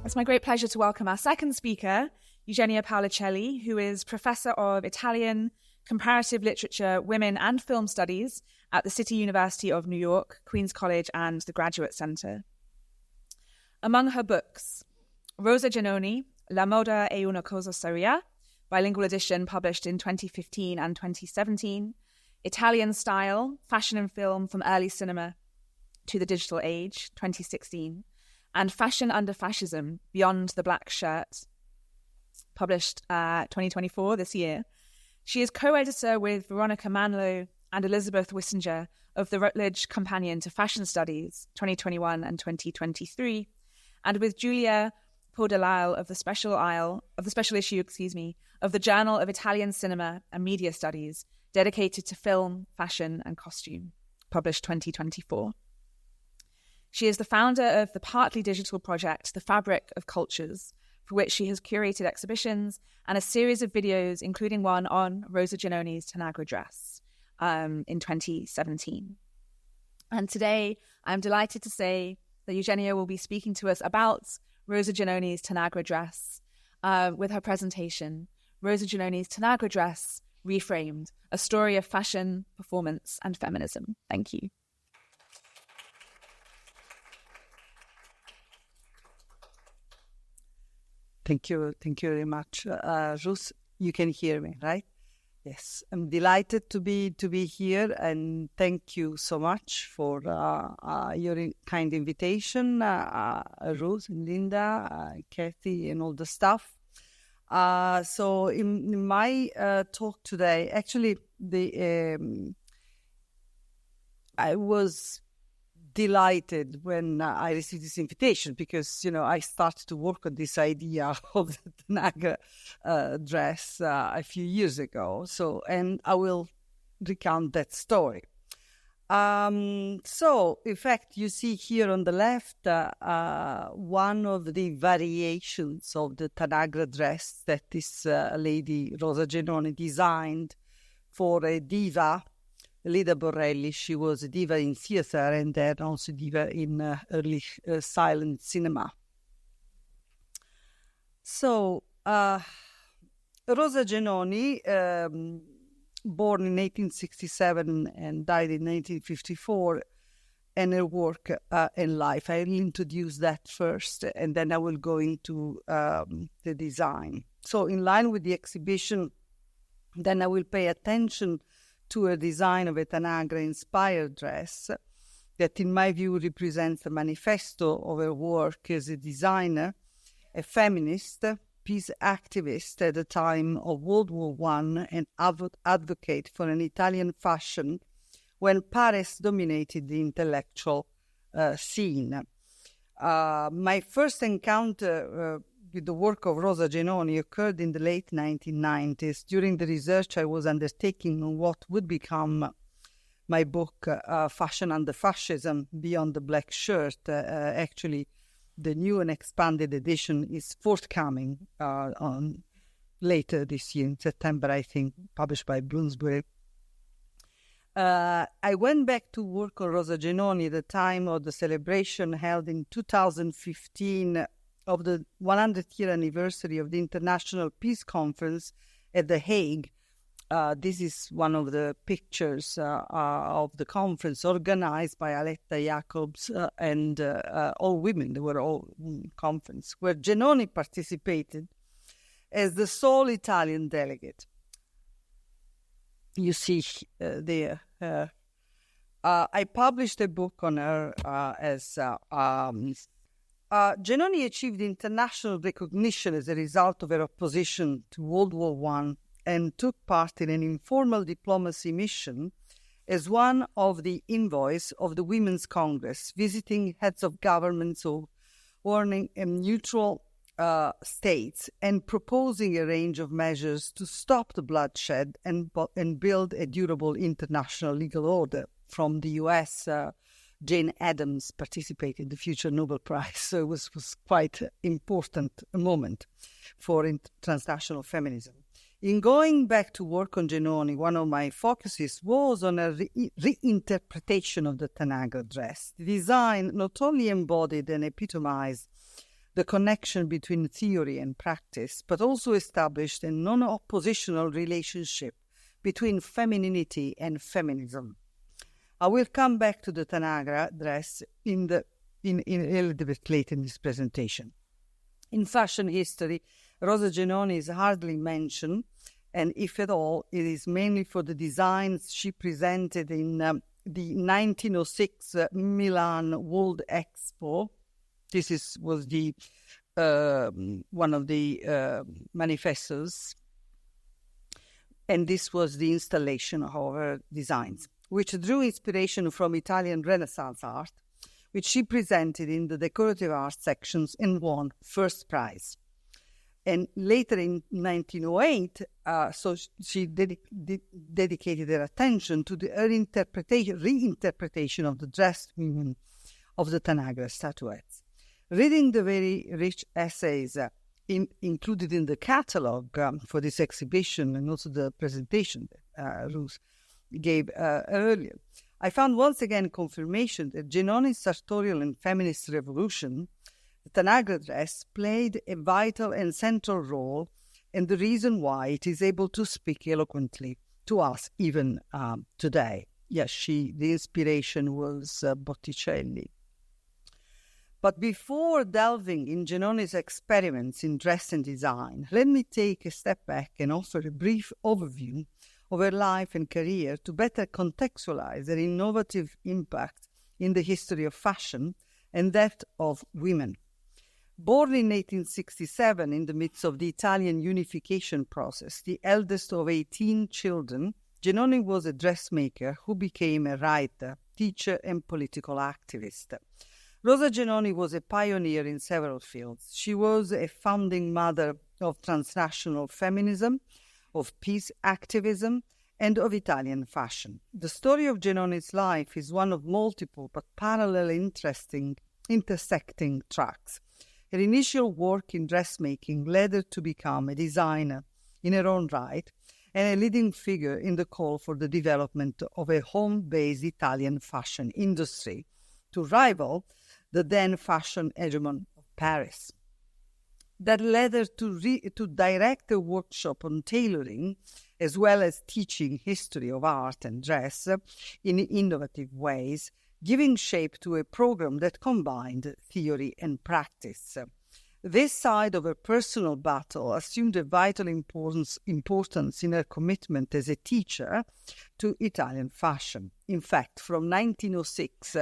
It's my great pleasure to welcome our second speaker, Eugenia Paolicelli, who is Professor of Italian, Comparative Literature, Women and Film Studies at the City University of New York, Queens College and the Graduate Center. Among her books, Rosa Genoni, La moda è una cosa seria, bilingual edition published in 2015 and 2017, Italian Style, Fashion and Film from Early Cinema to the Digital Age, 2016, and Fashion Under Fascism, Beyond the Black Shirt, published 2024, this year. She is co-editor with Veronica Manlow and Elizabeth Wissinger of the Routledge Companion to Fashion Studies, 2021 and 2023, and with Julia Podolal of the special issue, of the Journal of Italian Cinema and Media Studies, dedicated to film, fashion, and costume, published 2024. She is the founder of the partly digital project, The Fabric of Cultures, for which she has curated exhibitions and a series of videos, including one on Rosa Genoni's Tanagra dress in 2017. And today, I'm delighted to say that Eugenia will be speaking to us about Rosa Genoni's Tanagra dress with her presentation, Rosa Genoni's Tanagra dress, Reframed, a story of fashion, performance, and feminism. Thank you. Thank you very much, Rus. You can hear me, right? Yes, I'm delighted to be here, and thank you so much for your kind invitation, Rus and Linda, Kathy, and all the staff. So in my talk today, actually, I was delighted when I received this invitation because, I started to work on this idea of the Tanagra dress a few years ago. And I will recount that story. So, in fact, you see here on the left one of the variations of the Tanagra dress that this lady, Rosa Genoni, designed for a diva, Lyda Borelli. She was a diva in theater and then also diva in early silent cinema. So, Rosa Genoni, born in 1867 and died in 1954, and her work and life. I will introduce that first, and then I will go into the design. So, in line with the exhibition, then I will pay attention to a design of a Tanagra-inspired dress that, in my view, represents a manifesto of her work as a designer, a feminist, peace activist at the time of World War I, and advocate for an Italian fashion when Paris dominated the intellectual scene. My first encounter with the work of Rosa Genoni occurred in the late 1990s during the research I was undertaking on what would become my book, Fashion Under Fascism, Beyond the Black Shirt. Actually, the new and expanded edition is forthcoming on later this year, in September, I think, published by Bloomsbury. I went back to work on Rosa Genoni at the time of the celebration held in 2015 of the 100th year anniversary of the International Peace Conference at The Hague. This is one of the pictures of the conference organized by Aletta Jacobs and all women. They were all in conference, where Genoni participated as the sole Italian delegate. You see there. I published a book on her as Genoni achieved international recognition as a result of her opposition to World War I and took part in an informal diplomacy mission as one of the envoys of the Women's Congress, visiting heads of governments of warning neutral states and proposing a range of measures to stop the bloodshed and build a durable international legal order. From the US, Jane Addams participated in the future Nobel Prize, so it was quite an important moment for transnational feminism. In going back to work on Genoni, one of my focuses was on a reinterpretation of the Tanagra dress. The design not only embodied and epitomized the connection between theory and practice, but also established a non-oppositional relationship between femininity and feminism. I will come back to the Tanagra dress in a little bit later in this presentation. In fashion history, Rosa Genoni is hardly mentioned, and if at all, it is mainly for the designs she presented in the 1906 Milan World Expo. This was the one of the manifestos, and this was the installation of her designs, which drew inspiration from Italian Renaissance art, which she presented in the decorative art sections and won first prize. And later in 1908, so she dedicated her attention to the reinterpretation of the dressed women of the Tanagra statuettes. Reading the very rich essays included in the catalogue for this exhibition and also the presentation that Ruth gave earlier, I found once again confirmation that Genoni's sartorial and feminist revolution, the Tanagra dress, played a vital and central role, and the reason why it is able to speak eloquently to us even today. Yes, the inspiration was Botticelli. But before delving in Genoni's experiments in dress and design, let me take a step back and offer a brief overview of her life and career to better contextualize her innovative impact in the history of fashion and that of women. Born in 1867 in the midst of the Italian unification process, the eldest of 18 children, Genoni was a dressmaker who became a writer, teacher, and political activist. Rosa Genoni was a pioneer in several fields. She was a founding mother of transnational feminism, of peace activism, and of Italian fashion. The story of Genoni's life is one of multiple but parallel intersecting tracks. Her initial work in dressmaking led her to become a designer in her own right and a leading figure in the call for the development of a home-based Italian fashion industry to rival the then fashion hegemon of Paris. That led her to direct a workshop on tailoring, as well as teaching history of art and dress in innovative ways, giving shape to a program that combined theory and practice. This side of her personal battle assumed a vital importance in her commitment as a teacher to Italian fashion. In fact, from 1906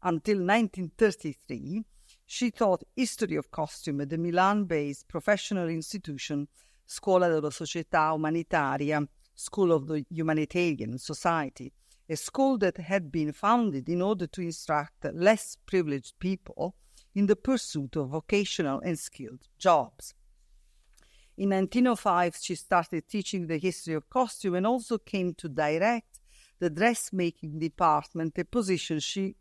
until 1933, she taught history of costume at the Milan-based professional institution Scuola della Società Umanitaria, School of the Humanitarian Society, a school that had been founded in order to instruct less privileged people in the pursuit of vocational and skilled jobs. In 1905, she started teaching the history of costume and also came to direct the dressmaking department, a position she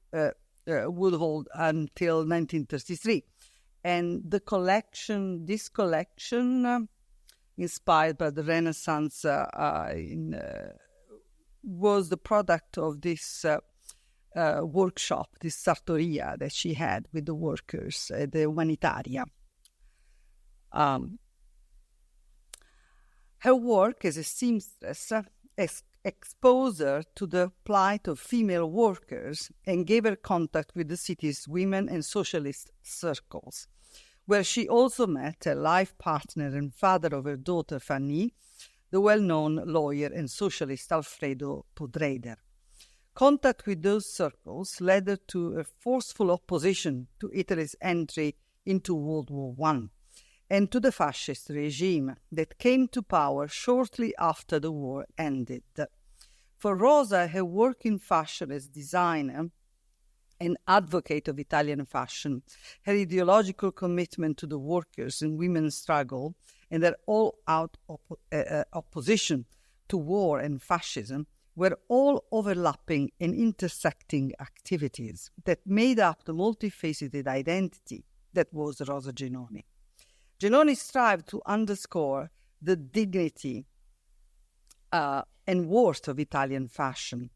would hold until 1933. And this collection, inspired by the Renaissance, was the product of this workshop, this sartoria that she had with the workers, the Humanitaria. Her work as a seamstress exposed her to the plight of female workers and gave her contact with the city's women and socialist circles, where she also met a life partner and father of her daughter Fanny, the well-known lawyer and socialist Alfredo Podreder. Contact with those circles led her to a forceful opposition to Italy's entry into World War I and to the fascist regime that came to power shortly after the war ended. For Rosa, her work in fashion as designer and advocate of Italian fashion, her ideological commitment to the workers and women's struggle, and their all-out opposition to war and fascism were all overlapping and intersecting activities that made up the multifaceted identity that was Rosa Genoni. Genoni strived to underscore the dignity and worth of Italian fashion,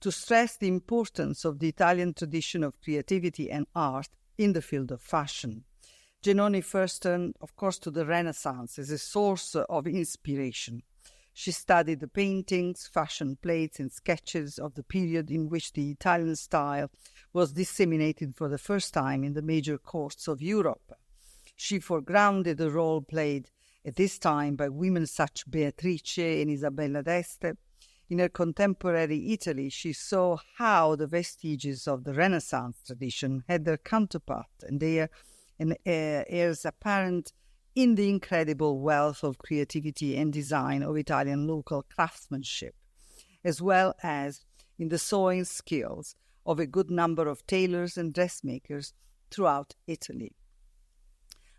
to stress the importance of the Italian tradition of creativity and art in the field of fashion. Genoni first turned, of course, to the Renaissance as a source of inspiration. She studied the paintings, fashion plates, and sketches of the period in which the Italian style was disseminated for the first time in the major courts of Europe. She foregrounded the role played at this time by women such Beatrice and Isabella d'Este. In her contemporary Italy, she saw how the vestiges of the Renaissance tradition had their counterpart and their heirs apparent in the incredible wealth of creativity and design of Italian local craftsmanship, as well as in the sewing skills of a good number of tailors and dressmakers throughout Italy.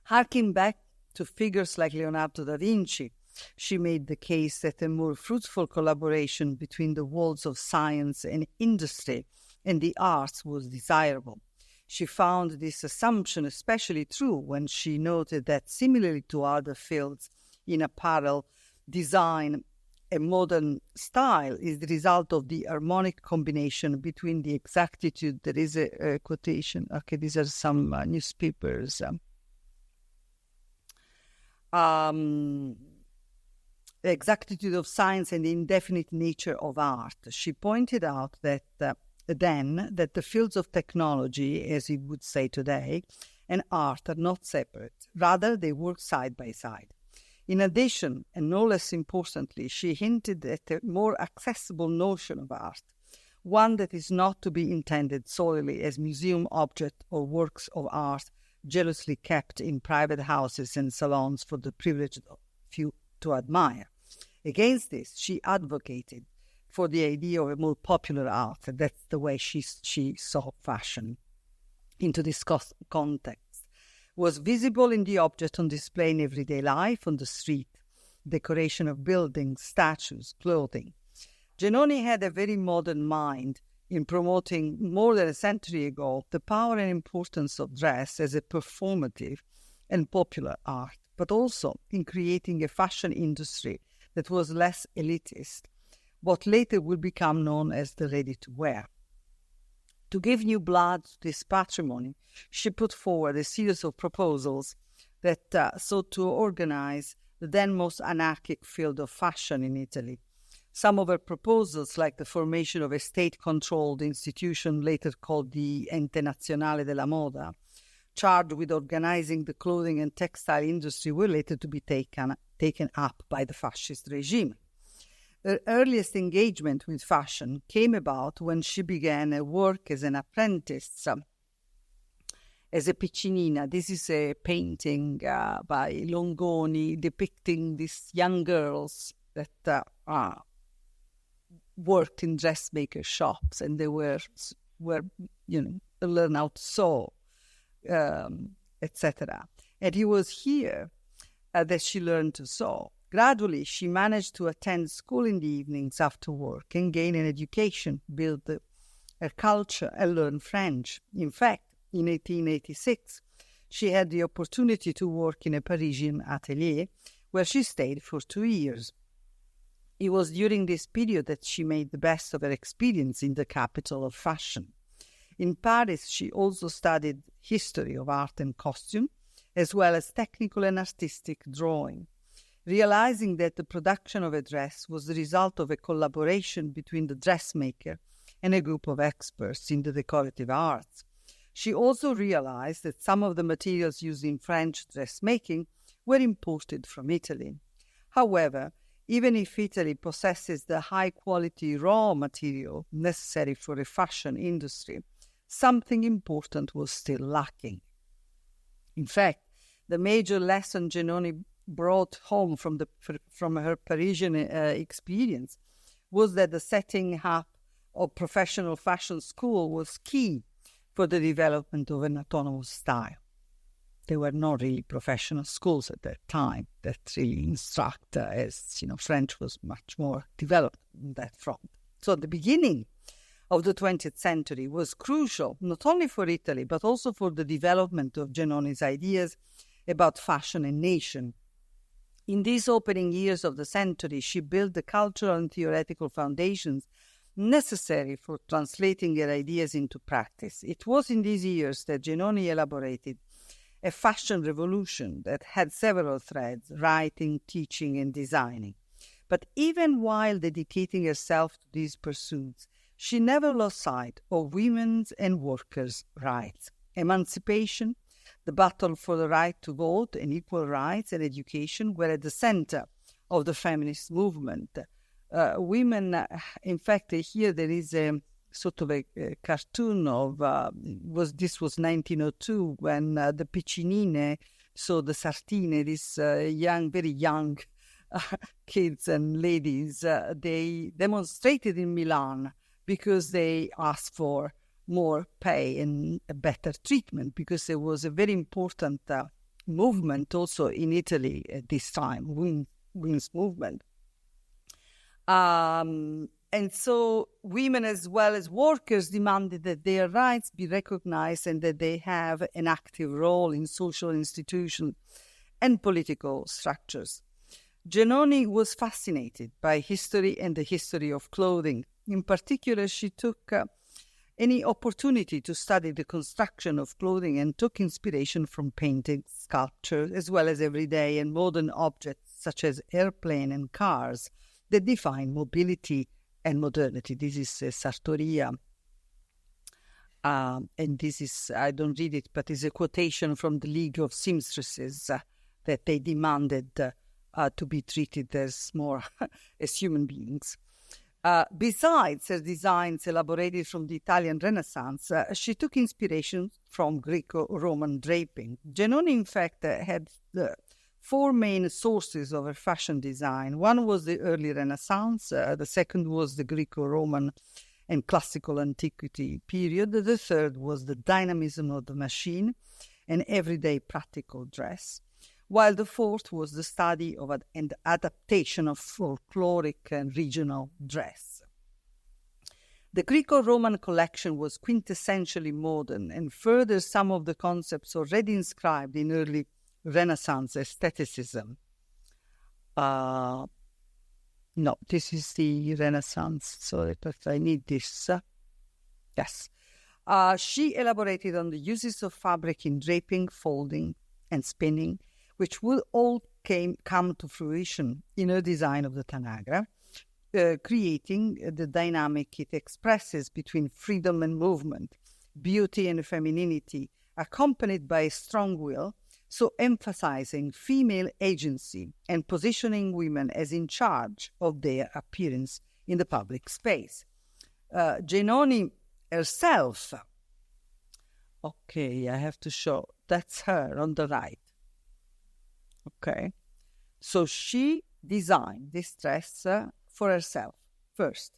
Harking back to figures like Leonardo da Vinci, she made the case that a more fruitful collaboration between the worlds of science and industry and the arts was desirable. She found this assumption especially true when she noted that, similarly to other fields in apparel, design and modern style is the result of the harmonic combination between the exactitude. There is a quotation. Okay, these are some newspapers. The exactitude of science and the indefinite nature of art. She pointed out that that the fields of technology, as we would say today, and art are not separate. Rather, they work side by side. In addition, and no less importantly, she hinted at a more accessible notion of art, one that is not to be intended solely as museum object or works of art jealously kept in private houses and salons for the privileged few to admire. Against this, she advocated for the idea of a more popular art. That's the way she saw fashion. Into this context, was visible in the object on display in everyday life, on the street, decoration of buildings, statues, clothing. Genoni had a very modern mind in promoting, more than a century ago, the power and importance of dress as a performative and popular art, but also in creating a fashion industry that was less elitist, what later will become known as the ready-to-wear. To give new blood to this patrimony, she put forward a series of proposals that sought to organize the then most anarchic field of fashion in Italy. Some of her proposals, like the formation of a state-controlled institution later called the Ente Nazionale della Moda, charged with organizing the clothing and textile industry, were later to be taken up by the fascist regime. Her earliest engagement with fashion came about when she began a work as an apprentice, as a piccinina. This is a painting by Longoni depicting these young girls that worked in dressmaker shops, and they were learn how to sew, etc. And it was here that she learned to sew. Gradually, she managed to attend school in the evenings after work and gain an education, build her culture, and learn French. In fact, in 1886, she had the opportunity to work in a Parisian atelier where she stayed for 2 years. It was during this period that she made the best of her experience in the capital of fashion. In Paris, she also studied history of art and costume, as well as technical and artistic drawing. Realizing that the production of a dress was the result of a collaboration between the dressmaker and a group of experts in the decorative arts. She also realized that some of the materials used in French dressmaking were imported from Italy. However, even if Italy possesses the high-quality raw material necessary for a fashion industry, something important was still lacking. In fact, the major lesson Genoni brought home from her Parisian experience was that the setting up of professional fashion school was key for the development of an autonomous style. There were not really professional schools at that time that really instruct, as French was much more developed on that front. So the beginning of the 20th century was crucial, not only for Italy, but also for the development of Genoni's ideas about fashion and nation. In these opening years of the century, she built the cultural and theoretical foundations necessary for translating her ideas into practice. It was in these years that Genoni elaborated a fashion revolution that had several threads: writing, teaching, and designing. But even while dedicating herself to these pursuits, she never lost sight of women's and workers' rights. Emancipation, the battle for the right to vote and equal rights and education were at the center of the feminist movement. Women, in fact, here there is a sort of a cartoon of, this was 1902 when the Piccinine, so the Sartine, these very young kids and ladies, they demonstrated in Milan because they asked for more pay and a better treatment, because there was a very important movement also in Italy at this time, women's movement. And so women as well as workers demanded that their rights be recognized and that they have an active role in social institutions and political structures. Genoni was fascinated by history and the history of clothing. In particular, she took any opportunity to study the construction of clothing and took inspiration from painting, sculpture, as well as everyday and modern objects such as airplane and cars that define mobility and modernity. This is Sartoria. And this is, I don't read it, but it's a quotation from the League of Seamstresses that they demanded to be treated as more as human beings. Besides her designs elaborated from the Italian Renaissance, she took inspiration from Greco-Roman draping. Genoni, in fact, had four main sources of her fashion design. One was the early Renaissance, the second was the Greco-Roman and classical antiquity period, the third was the dynamism of the machine and everyday practical dress, while the fourth was the study of and adaptation of folkloric and regional dress. The Greco-Roman collection was quintessentially modern, and further some of the concepts already inscribed in early Renaissance aestheticism. No, this is the Renaissance, so I need this. Yes. She elaborated on the uses of fabric in draping, folding, and spinning, which will all come to fruition in her design of the Tanagra, creating the dynamic it expresses between freedom and movement, beauty and femininity, accompanied by a strong will, so emphasizing female agency and positioning women as in charge of their appearance in the public space. Genoni herself, okay, I have to show, that's her on the right. Okay, so she designed this dress for herself first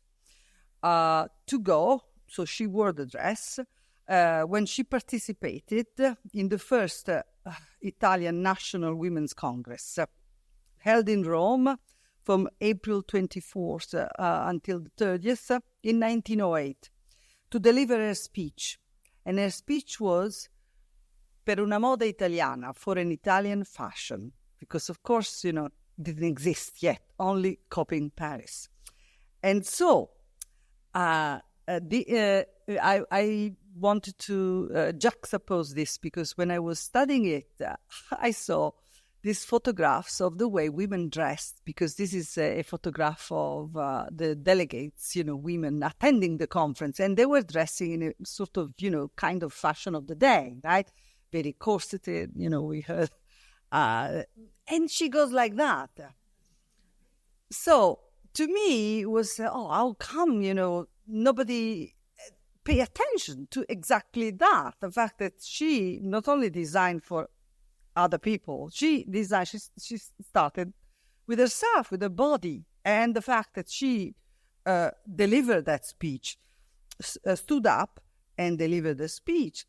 to go. So she wore the dress when she participated in the first Italian National Women's Congress held in Rome from April 24th until the 30th in 1908 to deliver her speech. And her speech was per una moda italiana, for an Italian fashion, because of course, didn't exist yet, only copying Paris. And so I wanted to juxtapose this, because when I was studying it, I saw these photographs of the way women dressed, because this is a photograph of the delegates, women attending the conference, and they were dressing in a sort of, kind of fashion of the day, right? Very corseted, we heard. And she goes like that. So to me, it was, how come, nobody pay attention to exactly that? The fact that she not only designed for other people, she started with herself, with her body. And the fact that she delivered that speech, stood up and delivered the speech.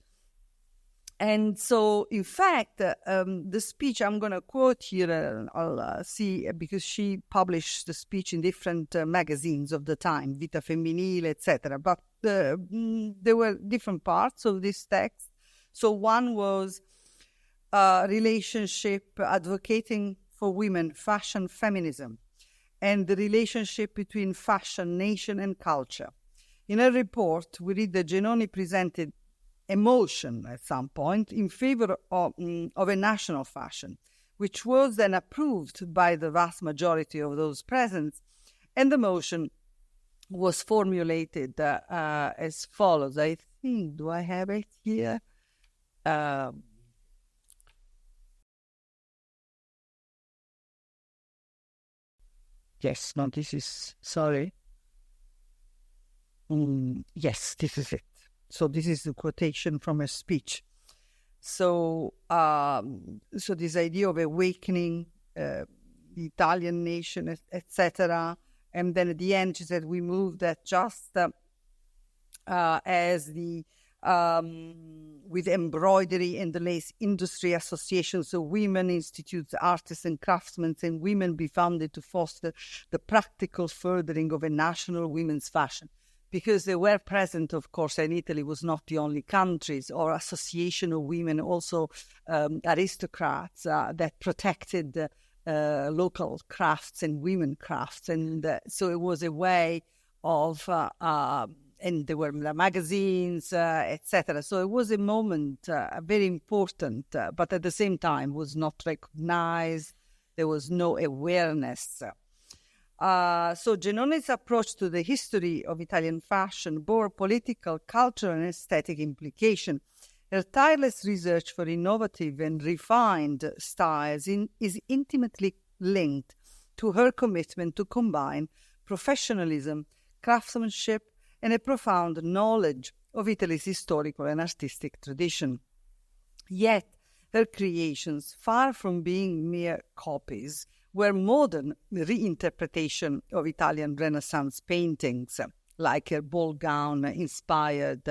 And so, in fact, the speech, I'm going to quote here, I'll see, because she published the speech in different magazines of the time, Vita Femminile, etc. But there were different parts of this text. So one was relationship, advocating for women, fashion, feminism, and the relationship between fashion, nation, and culture. In her report, we read that Genoni presented emotion at some point in favor of a national fashion, which was then approved by the vast majority of those present. And the motion was formulated as follows. I think, do I have it here? Yes, no, this is, sorry. Yes, this is it. So this is the quotation from a speech. So, so this idea of awakening the Italian nation, etc. And then at the end, she said, we moved that just as the with embroidery and the lace industry associations of women, institutes, artists and craftsmen, and women be founded to foster the practical furthering of a national women's fashion. Because they were present, of course, and Italy was not the only countries or association of women, also aristocrats that protected local crafts and women crafts. And so it was a way of, and there were magazines, etc. So it was a moment very important, but at the same time was not recognized. There was no awareness. So Genoni's approach to the history of Italian fashion bore political, cultural, and aesthetic implication. Her tireless research for innovative and refined styles is intimately linked to her commitment to combine professionalism, craftsmanship, and a profound knowledge of Italy's historical and artistic tradition. Yet, her creations, far from being mere copies, were modern reinterpretation of Italian Renaissance paintings, like her ball gown inspired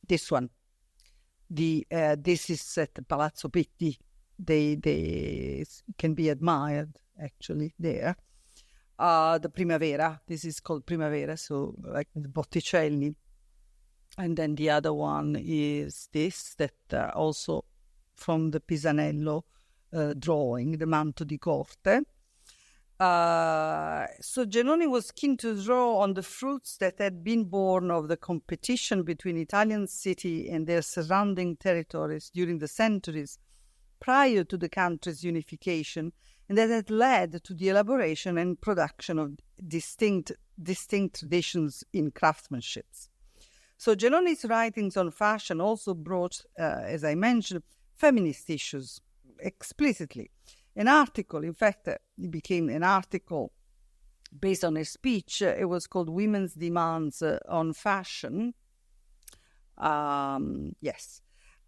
this one. This is at Palazzo Pitti. They can be admired actually there. The Primavera. This is called Primavera, so like the Botticelli. And then the other one is this, that also from the Pisanello drawing, the Manto di Corte. So Genoni was keen to draw on the fruits that had been born of the competition between Italian city and their surrounding territories during the centuries prior to the country's unification, and that had led to the elaboration and production of distinct traditions in craftsmanship. So Genoni's writings on fashion also brought, as I mentioned, feminist issues explicitly. An article, in fact, it became an article based on a speech. It was called Women's Demands on Fashion. Yes.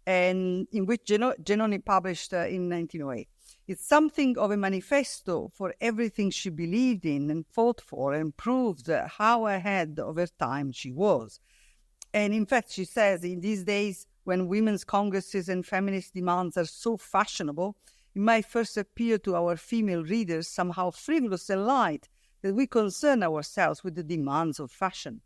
And in which Genoni published in 1908. It's something of a manifesto for everything she believed in and fought for, and proved how ahead of her time she was. And in fact, she says, in these days when women's congresses and feminist demands are so fashionable, it might first appear to our female readers somehow frivolous and light that we concern ourselves with the demands of fashion.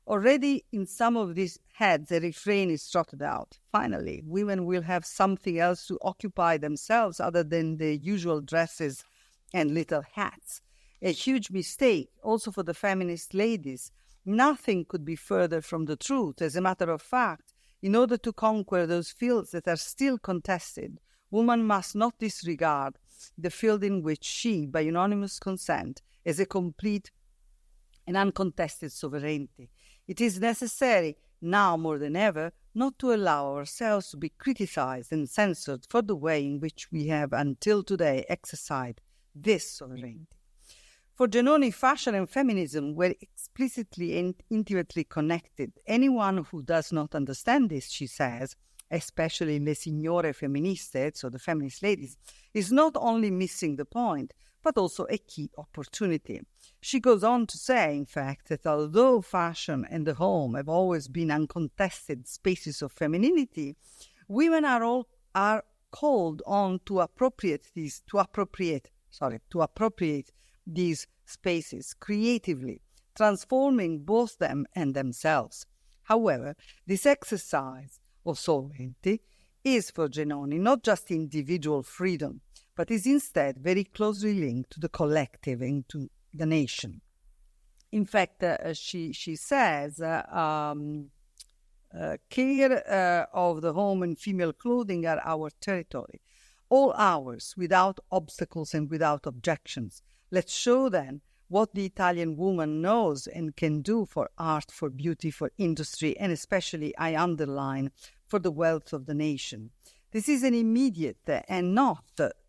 Already in some of these heads, a refrain is trotted out. Finally, women will have something else to occupy themselves other than the usual dresses and little hats. A huge mistake also for the feminist ladies. Nothing could be further from the truth. As a matter of fact, in order to conquer those fields that are still contested, woman must not disregard the field in which she, by unanimous consent, has a complete and uncontested sovereignty. It is necessary, now more than ever, not to allow ourselves to be criticized and censored for the way in which we have until today exercised this sovereignty. For Genoni, fashion and feminism were explicitly and intimately connected. Anyone who does not understand this, she says, especially le signore femministe, so the feminist ladies, is not only missing the point, but also a key opportunity. She goes on to say, in fact, that although fashion and the home have always been uncontested spaces of femininity, women are called on to appropriate these spaces creatively, transforming both them and themselves. However, this exercise of sovereignty is for Genoni not just individual freedom, but is instead very closely linked to the collective and to the nation. In fact, she says, care of the home and female clothing are our territory, all ours, without obstacles and without objections. Let's show then what the Italian woman knows and can do for art, for beauty, for industry, and especially, I underline, for the wealth of the nation. This is an immediate and not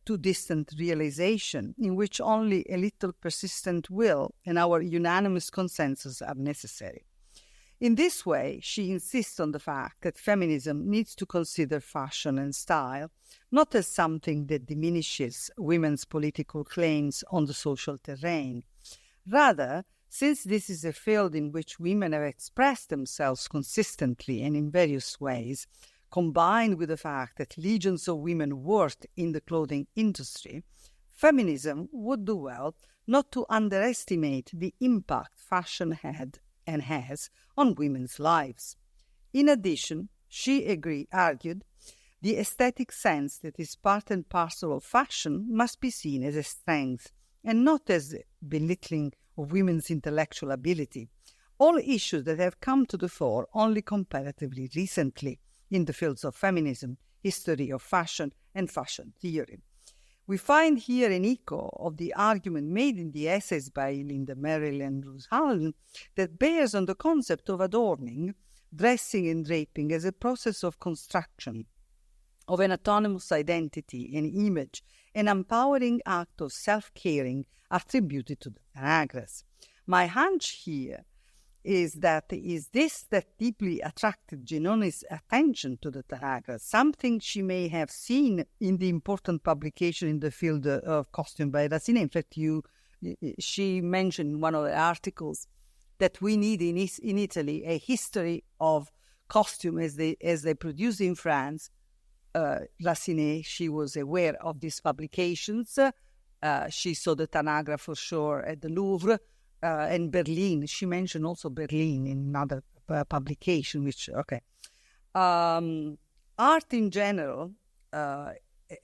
too distant realization in which only a little persistent will and our unanimous consensus are necessary. In this way, she insists on the fact that feminism needs to consider fashion and style not as something that diminishes women's political claims on the social terrain. Rather, since this is a field in which women have expressed themselves consistently and in various ways, combined with the fact that legions of women worked in the clothing industry, feminism would do well not to underestimate the impact fashion had and has on women's lives. In addition, she argued, the aesthetic sense that is part and parcel of fashion must be seen as a strength and not as belittling of women's intellectual ability, all issues that have come to the fore only comparatively recently in the fields of feminism, history of fashion, and fashion theory. We find here an echo of the argument made in the essays by Linda Merrill and Ruth Hallen that bears on the concept of adorning, dressing and draping as a process of construction of an autonomous identity and image, an empowering act of self-caring attributed to the Tanagras. My hunch here is that this that deeply attracted Genoni's attention to the Tanagra, something she may have seen in the important publication in the field of costume by Racine. In fact, she mentioned in one of the articles that we need in Italy a history of costume as they produce in France. Racine, she was aware of these publications. She saw the Tanagra for sure at the Louvre. And Berlin, she mentioned also Berlin in another publication, art in general,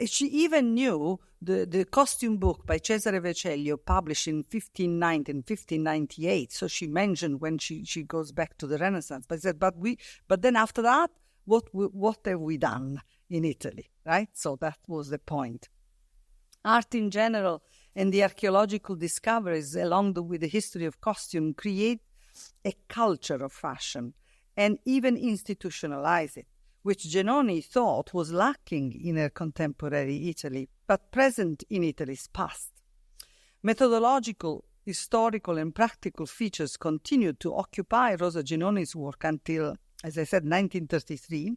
she even knew the costume book by Cesare Vecellio published in 1590 and 1598. So she mentioned when she goes back to the Renaissance, but said, but then after that, what have we done in Italy, right? So that was the point. Art in general and the archaeological discoveries along with the history of costume create a culture of fashion and even institutionalize it, which Genoni thought was lacking in her contemporary Italy, but present in Italy's past. Methodological, historical, and practical features continued to occupy Rosa Genoni's work until, as I said, 1933,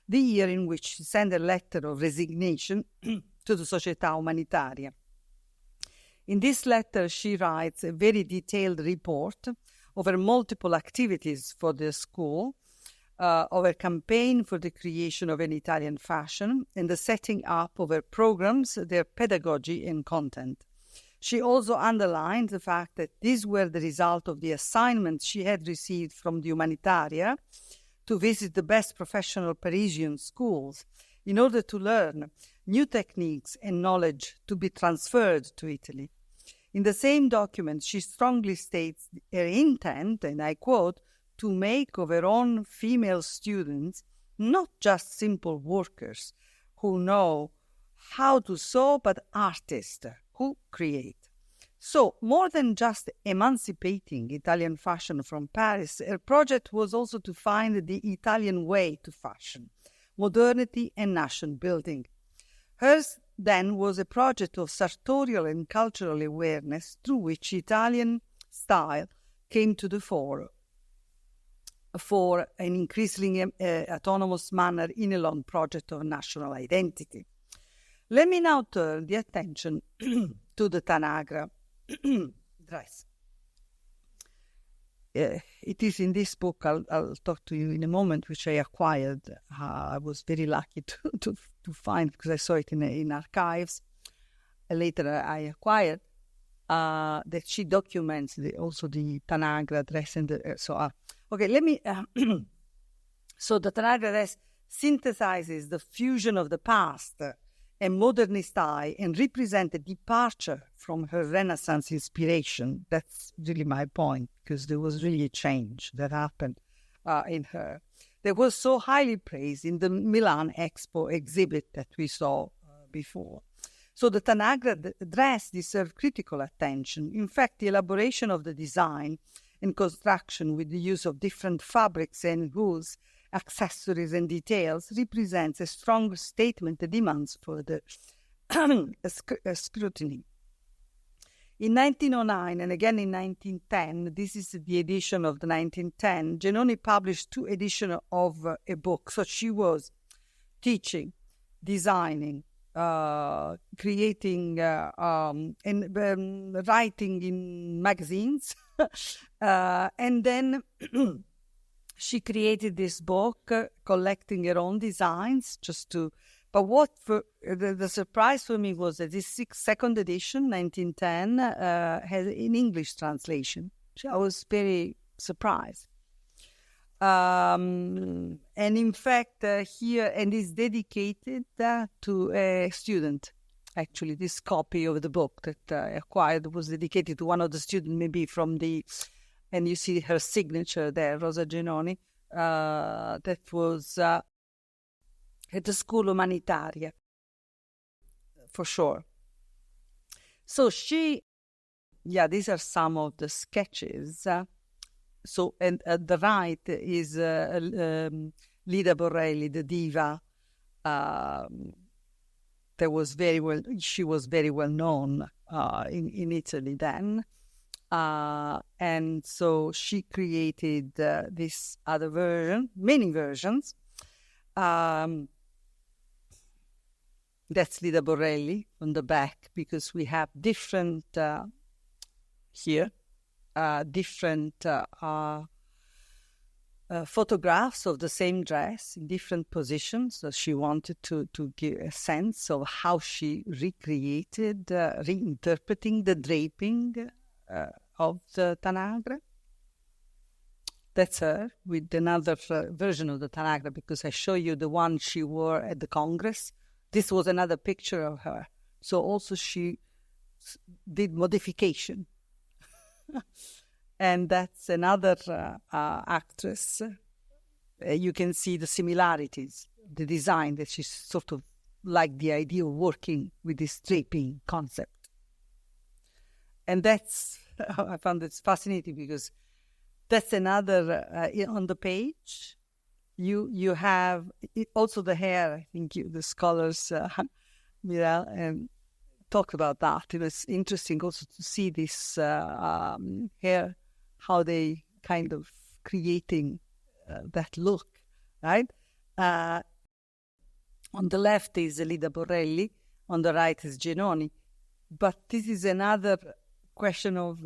the year in which she sent a letter of resignation to the Società Umanitaria. In this letter, she writes a very detailed report of her multiple activities for the school, of her campaign for the creation of an Italian fashion, and the setting up of her programs, their pedagogy and content. She also underlined the fact that these were the result of the assignments she had received from the Umanitaria to visit the best professional Parisian schools in order to learn new techniques and knowledge to be transferred to Italy. In the same document, she strongly states her intent, and I quote, to make of her own female students not just simple workers who know how to sew, but artists who create. So, more than just emancipating Italian fashion from Paris, her project was also to find the Italian way to fashion, modernity and nation building. Hers then was a project of sartorial and cultural awareness through which Italian style came to the fore for an increasingly autonomous manner in a long project of national identity. Let me now turn the attention to the Tanagra dress. It is in this book, I'll talk to you in a moment, which I acquired. I was very lucky to find, because I saw it in archives. Later I acquired that she documents also the Tanagra dress. And okay, let me... So the Tanagra dress synthesizes the fusion of the past and modernist eye and represent a departure from her Renaissance inspiration. That's really my point. because there was really a change that happened in her. That was so highly praised in the Milan Expo exhibit that we saw before. So the Tanagra dress deserved critical attention. In fact, the elaboration of the design and construction with the use of different fabrics and wools, accessories and details represents a strong statement that demands further scrutiny. In 1909 and again in 1910, this is the edition of the 1910, Genoni published 2 editions of a book. So she was teaching, designing, creating and writing in magazines. And then she created this book, collecting her own designs but what the surprise for me was that this second edition, 1910, has an English translation. I was very surprised. And in fact, here, and is dedicated to a student. Actually, this copy of the book that I acquired was dedicated to one of the students, maybe from and you see her signature there, Rosa Genoni, that was at the School Humanitaria, for sure. So these are some of the sketches. And at the right is Lyda Borelli, the diva. She was very well known in Italy then. And so she created this other version, many versions. That's Lyda Borelli on the back, because we have different different photographs of the same dress in different positions. So she wanted to give a sense of how she recreated, reinterpreting the draping of the Tanagra. That's her with another version of the Tanagra, because I show you the one she wore at the Congress. This was another picture of her. So also she did modification. And that's another actress. You can see the similarities, the design, that she sort of liked the idea of working with this draping concept. And that's, I found it fascinating, because that's another, on the page, you have also the hair. I think the scholars, talked about that. It was interesting also to see this hair, how they kind of creating that look, right? On the left is Lyda Borelli, on the right is Genoni. But this is another question of,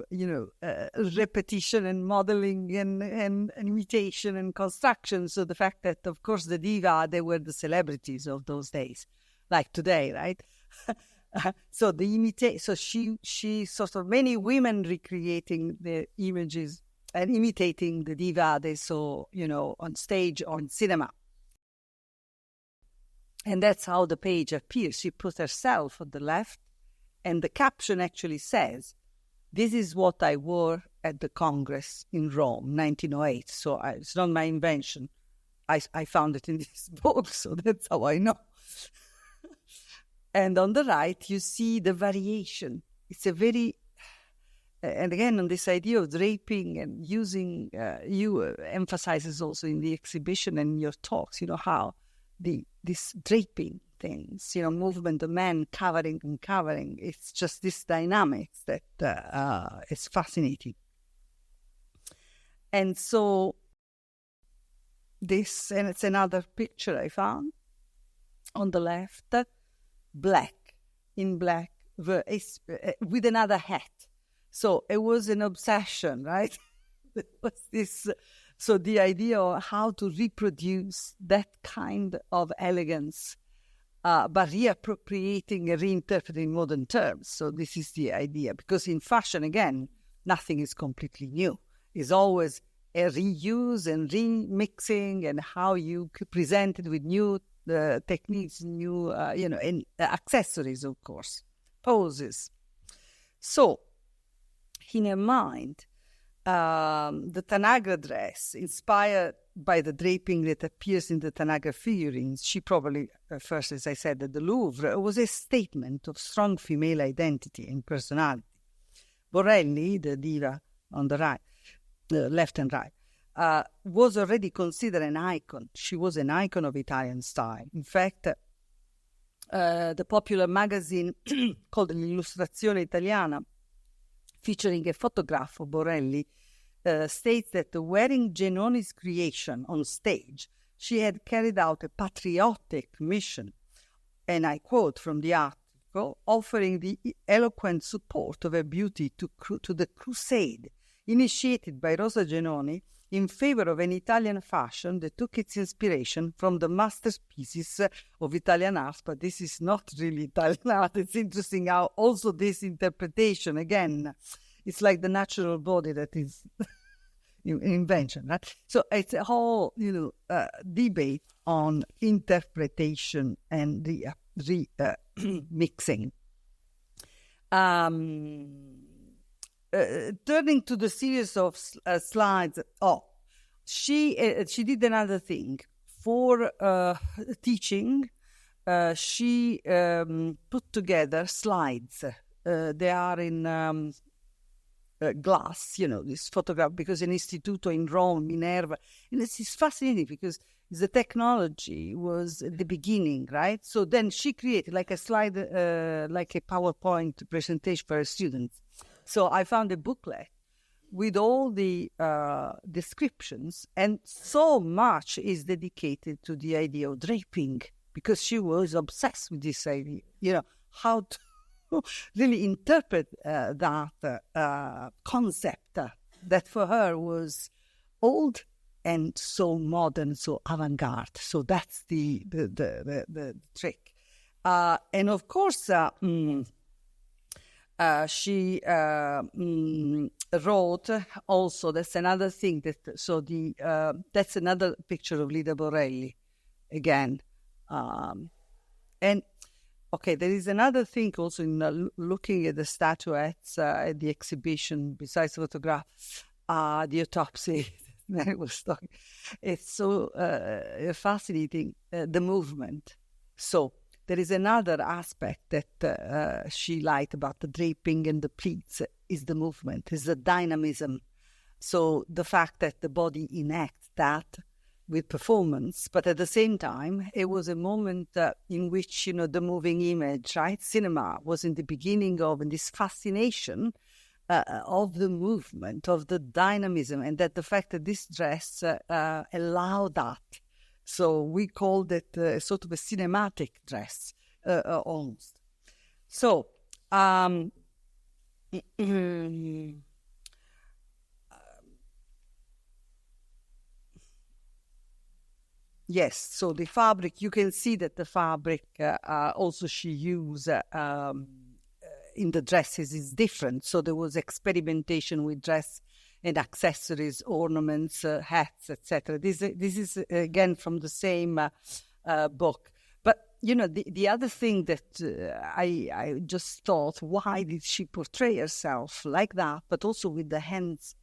repetition and modeling and imitation and construction. So the fact that, of course, the diva, they were the celebrities of those days, like today, right? So she sort of, many women recreating the images and imitating the diva they saw, on stage or in cinema. And that's how the page appears. She put herself on the left, and the caption actually says, "This is what I wore at the Congress in Rome, 1908. So it's not my invention. I found it in this book, so that's how I know. And on the right, you see the variation. It's a very, and again, on this idea of draping and using, you emphasizes also in the exhibition and your talks, how this draping things, movement of men covering and covering. It's just this dynamics that is fascinating. And so and it's another picture I found on the left, in black, with another hat. So it was an obsession, right? It was this. So the idea of how to reproduce that kind of elegance, but reappropriating and reinterpreting modern terms. So this is the idea. Because in fashion, again, nothing is completely new. It's always a reuse and remixing, and how you present it with new techniques, new, and accessories, of course, poses. So, in her mind, the Tanagra dress, inspired by the draping that appears in the Tanagra figurines, she probably, first, as I said, at the Louvre, was a statement of strong female identity and personality. Borelli, the diva on the right, left and right, was already considered an icon. She was an icon of Italian style. In fact, the popular magazine called L'Illustrazione Italiana, featuring a photograph of Borelli, states that wearing Genoni's creation on stage, she had carried out a patriotic mission, and I quote from the article, offering the eloquent support of her beauty to the crusade initiated by Rosa Genoni in favor of an Italian fashion that took its inspiration from the masterpieces of Italian art. But this is not really Italian art. It's interesting how also this interpretation, again, it's like the natural body that is invention, right? So it's a whole, debate on interpretation and the mixing. Turning to the series of slides, she did another thing for teaching. She put together slides. They are in glass, this photograph, because an Istituto in Rome, Minerva, and it's fascinating because the technology was at the beginning, right? So then she created like a slide, like a PowerPoint presentation for her students. So I found a booklet with all the descriptions, and so much is dedicated to the idea of draping, because she was obsessed with this idea, how to really interpret that concept that for her was old and so modern, so avant-garde. So that's the trick. And of course, she wrote also, that's another thing, that's another picture of Lyda Borelli again. And okay, there is another thing also in looking at the statuettes at the exhibition, besides photograph, the autopsy. Mary was talking. It's so fascinating, the movement. So there is another aspect that she liked about the draping and the pleats is the movement, is the dynamism. So the fact that the body enacts that with performance, but at the same time, it was a moment in which, the moving image, right? Cinema was in the beginning of this fascination of the movement, of the dynamism, and that the fact that this dress allowed that. So we called it sort of a cinematic dress, almost. So, yes, so the fabric, you can see that the fabric also she used in the dresses is different. So there was experimentation with dress and accessories, ornaments, hats, etc. This is again from the same book. But the other thing that I just thought, why did she portray herself like that, but also with the hands,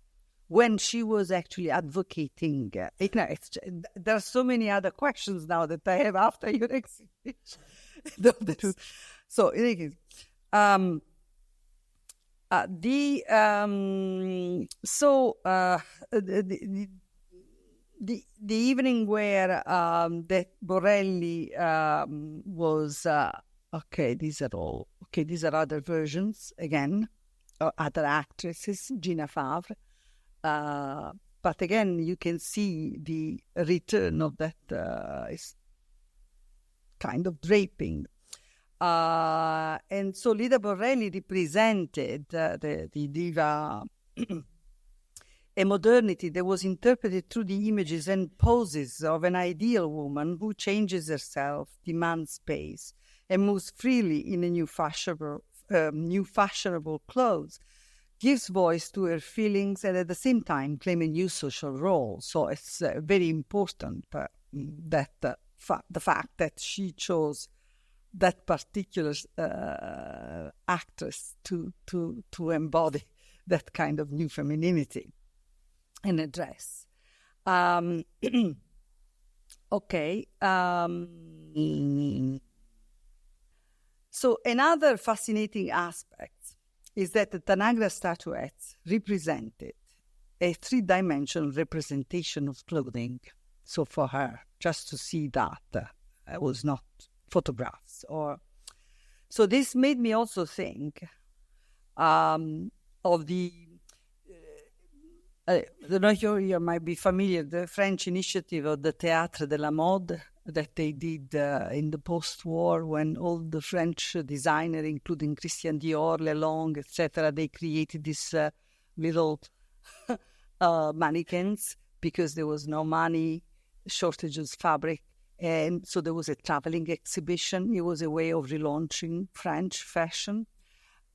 when she was actually advocating? There are so many other questions now that I have after your exhibition. So in any case, the evening where that Borelli was these are other versions again, other actresses, Gina Favre, but again you can see the return of that kind of draping. And so Lyda Borelli represented the diva, a modernity that was interpreted through the images and poses of an ideal woman who changes herself, demands space, and moves freely in a new fashionable clothes, gives voice to her feelings, and at the same time claim a new social role. So it's very important that the fact that she chose that particular actress to embody that kind of new femininity. in a dress. Okay. So another fascinating aspect is that the Tanagra statuettes represented a three-dimensional representation of clothing. So for her, just to see that, it was not photographs. So this made me also think of the, I don't know if you might be familiar, the French initiative of the Théâtre de la Mode that they did in the post-war, when all the French designers, including Christian Dior, Lelong, etc., they created this little mannequins because there was no money, shortages of fabric. And so there was a traveling exhibition. It was a way of relaunching French fashion.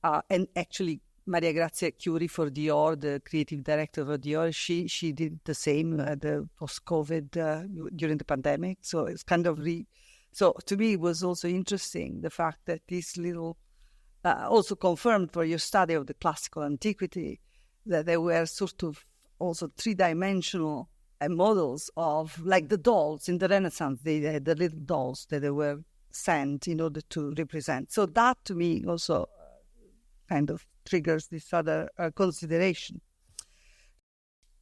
And actually, Maria Grazia Curie for Dior, the creative director of Dior, she did the same the post-COVID during the pandemic. So it's kind of so to me it was also interesting the fact that this little also confirmed for your study of the classical antiquity that there were sort of also three-dimensional models of, like the dolls in the Renaissance. They had the little dolls that they were sent in order to represent. So that to me also kind of triggers this other consideration.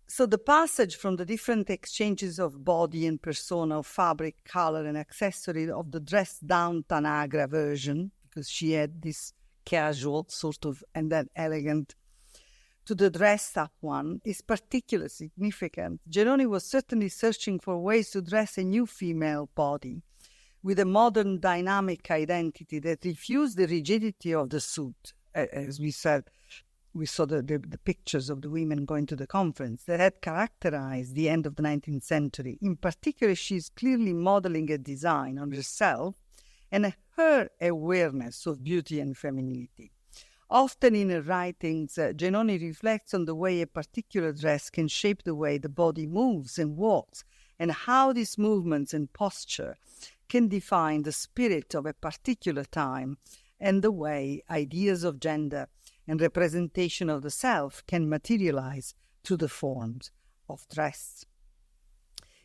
So the passage from the different exchanges of body and persona, of fabric, color, and accessory of the dressed-down Tanagra version, because she had this casual sort of and then elegant, to the dressed-up one, is particularly significant. Genoni was certainly searching for ways to dress a new female body with a modern dynamic identity that refused the rigidity of the suit. As we said, we saw the pictures of the women going to the conference that had characterized the end of the 19th century. In particular, she's clearly modeling a design on herself and her awareness of beauty and femininity. Often in her writings, Genoni reflects on the way a particular dress can shape the way the body moves and walks, and how these movements and posture can define the spirit of a particular time, and the way ideas of gender and representation of the self can materialize through the forms of dress.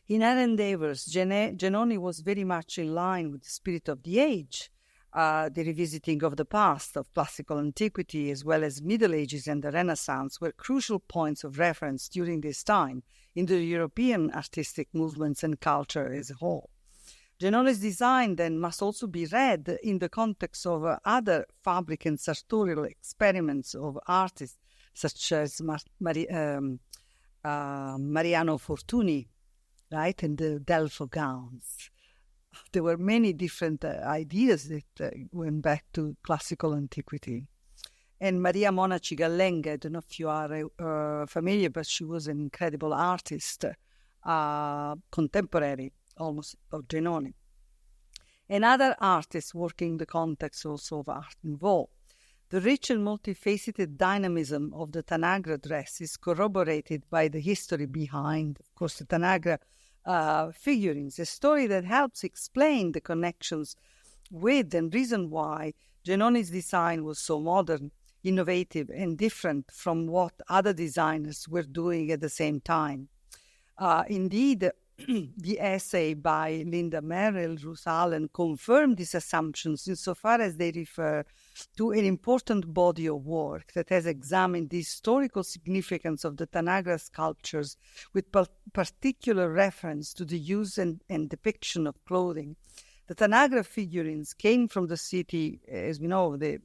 In her endeavors, Genoni was very much in line with the spirit of the age. The revisiting of the past, of classical antiquity, as well as Middle Ages and the Renaissance, were crucial points of reference during this time in the European artistic movements and culture as a whole. Genoni's design then must also be read in the context of other fabric and sartorial experiments of artists such as Mariano Fortuny, right, and the Delpho gowns. There were many different ideas that went back to classical antiquity. And Maria Monaci Gallenga, I don't know if you are familiar, but she was an incredible artist, contemporary almost of Genoni. Another artist working in the context also of Art Nouveau. The rich and multifaceted dynamism of the Tanagra dress is corroborated by the history behind, of course, the Tanagra figurines, a story that helps explain the connections with and reason why Genoni's design was so modern, innovative, and different from what other designers were doing at the same time. Indeed, the essay by Linda Merrill, Ruth Allen, confirmed these assumptions insofar as they refer to an important body of work that has examined the historical significance of the Tanagra sculptures with particular reference to the use and depiction of clothing. The Tanagra figurines came from the city, as we know, the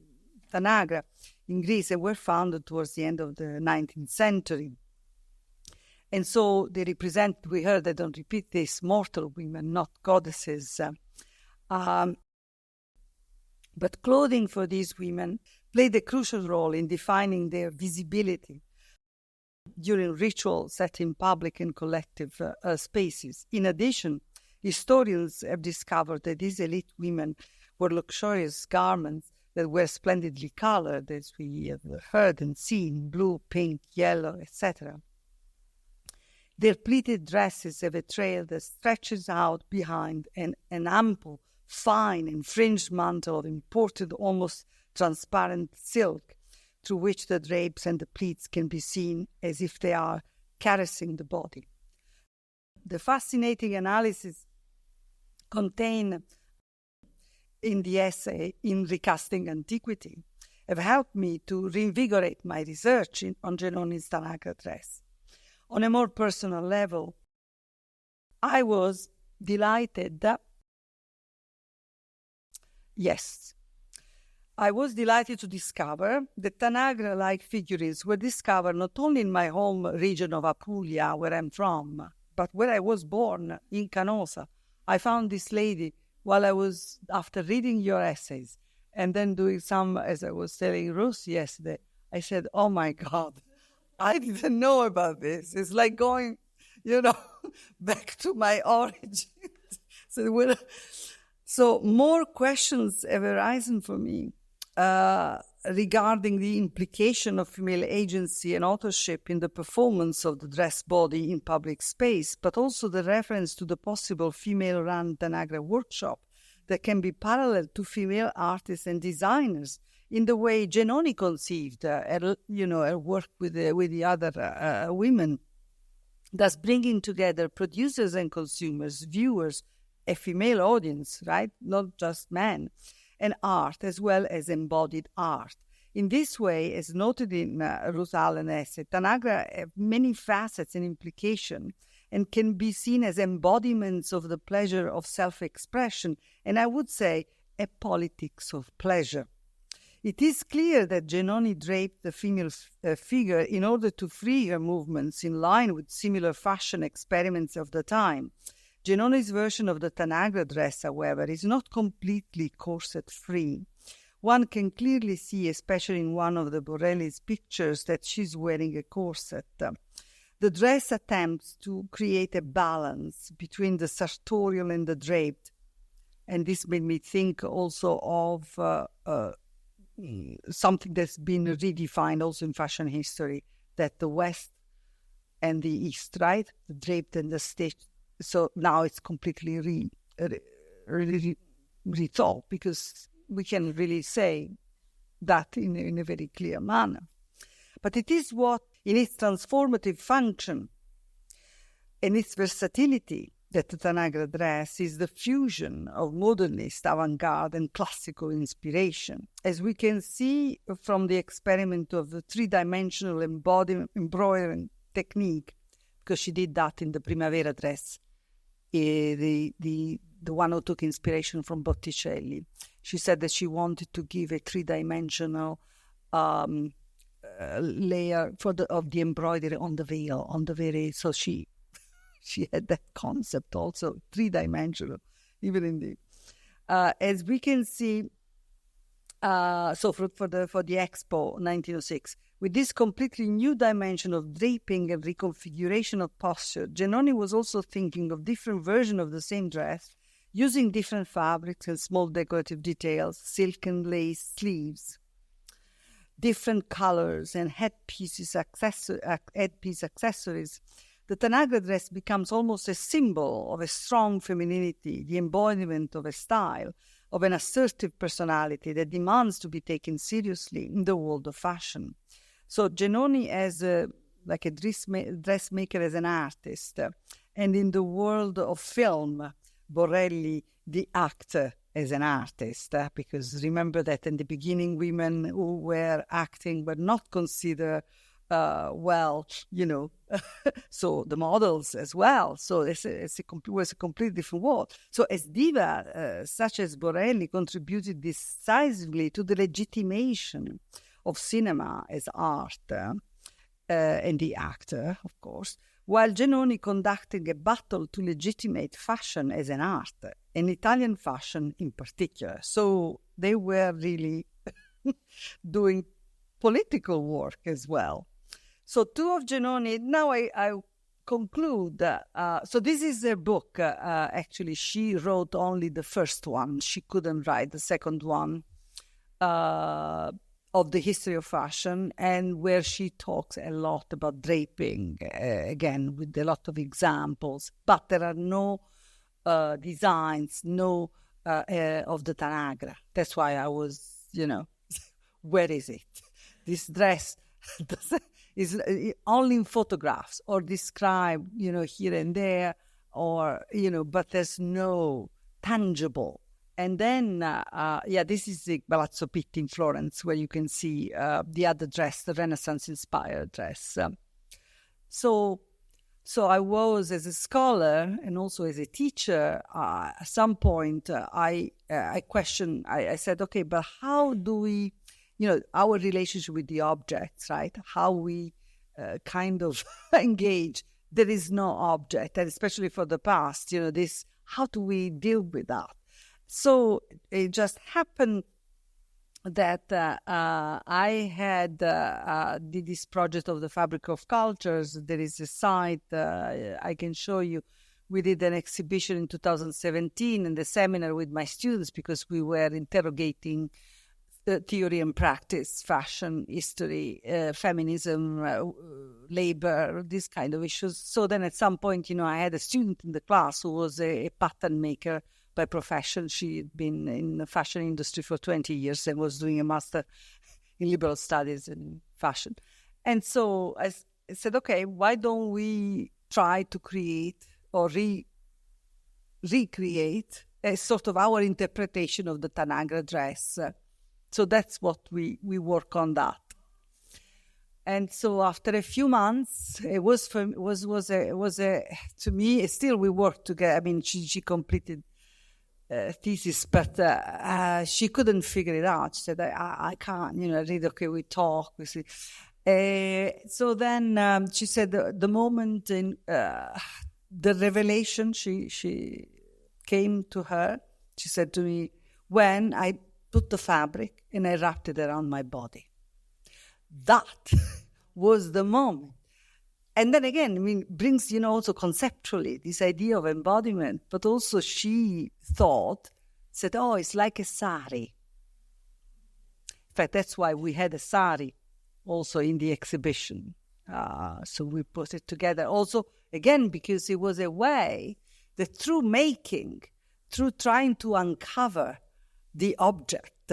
Tanagra in Greece, and were founded towards the end of the 19th century. And so they represent, we heard, I don't repeat this, mortal women, not goddesses. But clothing for these women played a crucial role in defining their visibility during rituals set in public and collective spaces. In addition, historians have discovered that these elite women wore luxurious garments that were splendidly colored, as we have heard and seen, blue, pink, yellow, etc. Their pleated dresses have a trail that stretches out behind an ample, fine and fringed mantle of imported, almost transparent silk, through which the drapes and the pleats can be seen as if they are caressing the body. The fascinating analysis contained in the essay in Recasting Antiquity have helped me to reinvigorate my research on Genoni's Tanagra dress. On a more personal level, I was delighted to discover that Tanagra-like figurines were discovered not only in my home region of Apulia, where I'm from, but where I was born, in Canosa. I found this lady while after reading your essays, and then doing some, as I was telling Ruth yesterday, I said, oh my God, I didn't know about this. It's like going, back to my origins. So more questions have arisen for me regarding the implication of female agency and authorship in the performance of the dress body in public space, but also the reference to the possible female-run Tanagra workshop that can be parallel to female artists and designers in the way Genoni conceived her work with the other women, thus bringing together producers and consumers, viewers, a female audience, right? Not just men, and art as well as embodied art. In this way, as noted in Ruth Allen's essay, Tanagra have many facets and implications and can be seen as embodiments of the pleasure of self-expression, and I would say a politics of pleasure. It is clear that Genoni draped the female figure in order to free her movements in line with similar fashion experiments of the time. Genoni's version of the Tanagra dress, however, is not completely corset-free. One can clearly see, especially in one of the Borelli's pictures, that she's wearing a corset. The dress attempts to create a balance between the sartorial and the draped. And this made me think also of something that's been redefined also in fashion history, that the West and the East, right? The draped and the stitched. So now it's completely rethought, because we can really say that in a very clear manner. But it is what, in its transformative function and its versatility, that the Tanagra dress is the fusion of modernist, avant-garde and classical inspiration. As we can see from the experiment of the three-dimensional embroidering technique, because she did that in the Primavera dress, the one who took inspiration from Botticelli. She said that she wanted to give a three-dimensional layer of the embroidery on the veil, so she had that concept also, three-dimensional, even in the as we can see. So for the Expo 1906, with this completely new dimension of draping and reconfiguration of posture, Genoni was also thinking of different versions of the same dress, using different fabrics and small decorative details, silk and lace sleeves, different colors and headpiece accessories. The Tanagra dress becomes almost a symbol of a strong femininity, the embodiment of a style, of an assertive personality that demands to be taken seriously in the world of fashion. So Genoni as a dressmaker, as an artist, and in the world of film, Borelli, the actor, as an artist, because remember that in the beginning women who were acting were not considered so the models as well. So it was a completely different world. So as diva, such as Borelli, contributed decisively to the legitimation of cinema as art and the actor, of course, while Genoni conducting a battle to legitimate fashion as an art, and Italian fashion in particular. So they were really doing political work as well. So two of Genoni, now I conclude. So this is her book. Actually, she wrote only the first one. She couldn't write the second one of the history of fashion, and where she talks a lot about draping, again, with a lot of examples. But there are no designs, no of the Tanagra. That's why I was, where is it? This dress It's only in photographs or described, here and there, or, but there's no tangible. And then, this is the Palazzo Pitti in Florence, where you can see the other dress, the Renaissance-inspired dress. So I was, as a scholar and also as a teacher, at some point I questioned, I said, okay, but how do we, our relationship with the objects, right? How we kind of engage. There is no object, and especially for the past, how do we deal with that? So it just happened that I had did this project of the Fabric of Cultures. There is a site I can show you. We did an exhibition in 2017 and a seminar with my students because we were interrogating the theory and practice, fashion, history, feminism, labor, these kind of issues. So then at some point, I had a student in the class who was a pattern maker by profession. She had been in the fashion industry for 20 years and was doing a master in liberal studies in fashion. And so I said, okay, why don't we try to create or recreate a sort of our interpretation of the Tanagra dress? So that's what we work on that. And so after a few months, it was to me, still we worked together. I mean, she completed thesis, but she couldn't figure it out. She said, I can't, I read, okay, we talk, we see. So then she said the moment in the revelation, she came to her, she said to me, when I put the fabric and I wrapped it around my body. That was the moment. And then again, brings, also conceptually this idea of embodiment, but also she said, oh, it's like a sari. In fact, that's why we had a sari also in the exhibition. So we put it together also, again, because it was a way that through making, through trying to uncover the object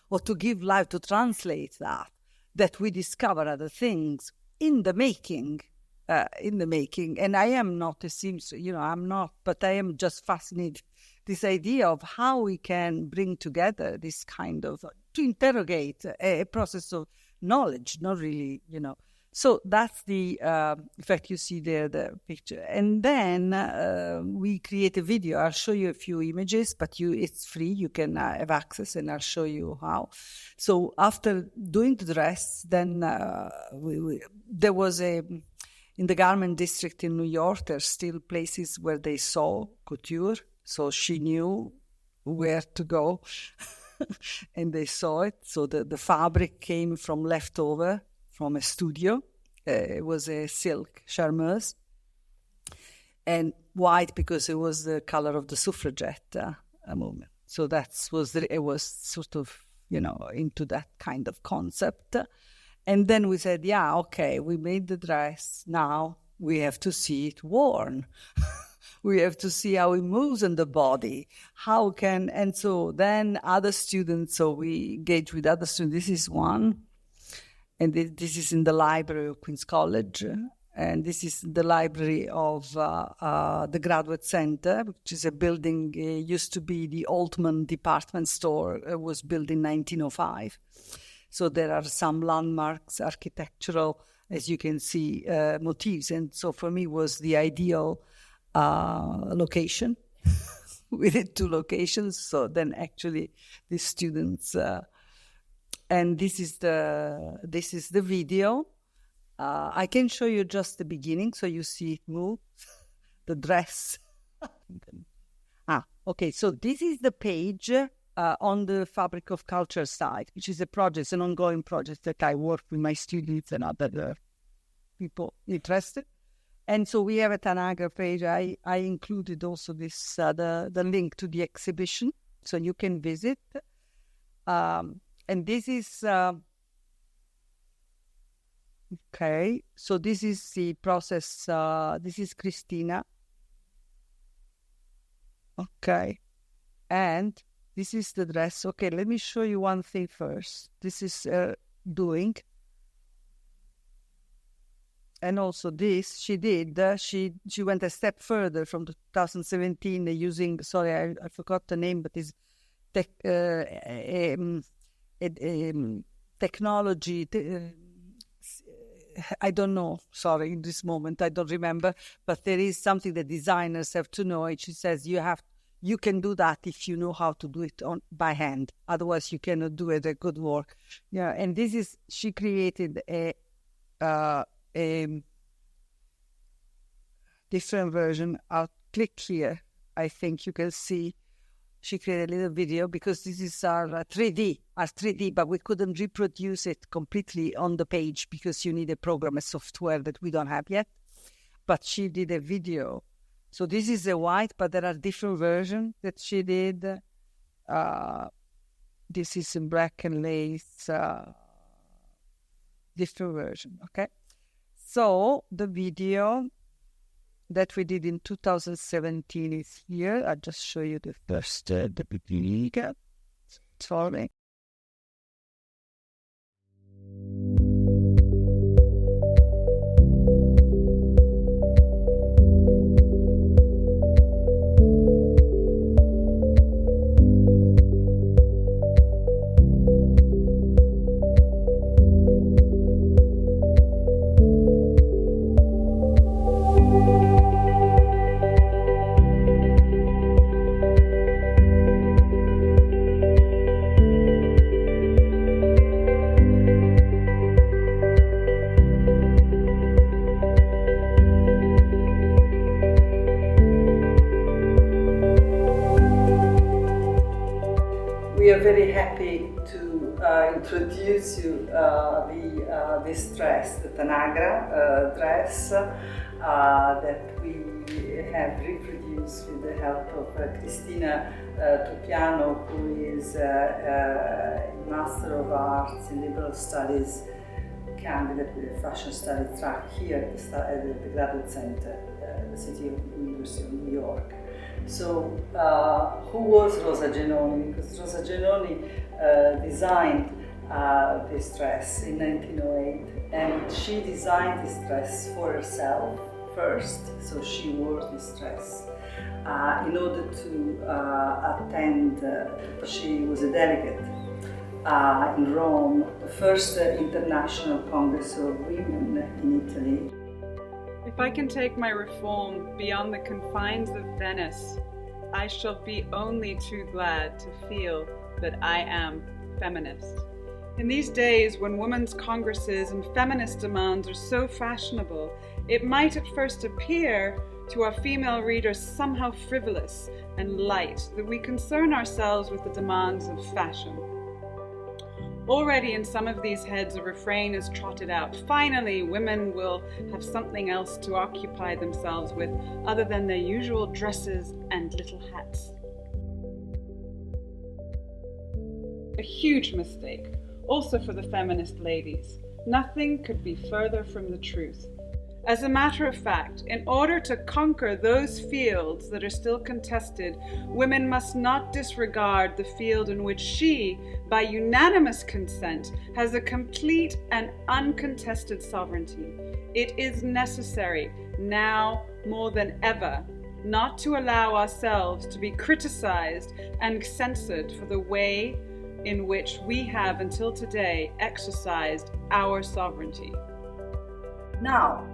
or to give life, to translate that we discover other things in the making. And I am not a seamstress, I'm not, but I am just fascinated this idea of how we can bring together this kind of, to interrogate a process of knowledge, not really, So that's the, in fact, you see there the picture. And then we create a video. I'll show you a few images, but it's free. You can have access, and I'll show you how. So after doing the dress, then there was in the garment district in New York, there's still places where they saw couture. So she knew where to go, and they saw it. So the fabric came from leftover, from a studio. It was a silk charmeuse, and white because it was the color of the suffragette movement. So it was sort of, into that kind of concept. And then we said, yeah, okay, we made the dress. Now we have to see it worn. We have to see how it moves in the body. And so then other students, so we engage with other students. This is one. And this is in the library of Queen's College. And this is the library of the Graduate Center, which is a building, used to be the Altman department store. It was built in 1905. So there are some landmarks, architectural, as you can see, motifs. And so for me was the ideal location. We did 2 locations. So then actually the students... and this is the video. I can show you just the beginning, so you see it move, the dress. Okay, so this is the page on the Fabric of Culture side, which is an ongoing project that I work with my students and other people interested. And so we have a Tanagra page. I included also this the link to the exhibition, so you can visit. And this is, okay, so this is the process, this is Christina. Okay, and this is the dress. Okay, let me show you one thing first. This is doing. and also this she did. She went a step further from 2017 using, sorry, I forgot the name, but it's technology. I don't know. Sorry, in this moment I don't remember. But there is something that designers have to know. And she says you can do that if you know how to do it by hand. Otherwise, you cannot do it a good work. Yeah, and this is she created a different version. I'll click here. I think you can see. She created a little video because this is our 3D, but we couldn't reproduce it completely on the page because you need a program, a software that we don't have yet. But she did a video. So this is a white, but there are different versions that she did. This is in black and lace, different version, okay? So the video that we did in 2017 is here. I'll just show you the first, the beginning. Sorry. We are very happy to introduce you this dress, the Tanagra dress that we have reproduced with the help of Cristina Tupiano, who is a Master of Arts in Liberal Studies candidate with a fashion studies track here at the Graduate Center, the City of University of New York. So, who was Rosa Genoni? Because Rosa Genoni designed this dress in 1908, and she designed this dress for herself first. So she wore this dress in order to attend. She was a delegate in Rome, the first International Congress of Women in Italy. If I can take my reform beyond the confines of Venice, I shall be only too glad to feel that I am feminist. In these days when women's congresses and feminist demands are so fashionable, it might at first appear to our female readers somehow frivolous and light that we concern ourselves with the demands of fashion. Already in some of these heads a refrain is trotted out. Finally, women will have something else to occupy themselves with other than their usual dresses and little hats. A huge mistake, also for the feminist ladies. Nothing could be further from the truth. As a matter of fact, in order to conquer those fields that are still contested, women must not disregard the field in which she, by unanimous consent, has a complete and uncontested sovereignty. It is necessary, now more than ever, not to allow ourselves to be criticized and censored for the way in which we have until today exercised our sovereignty. Now,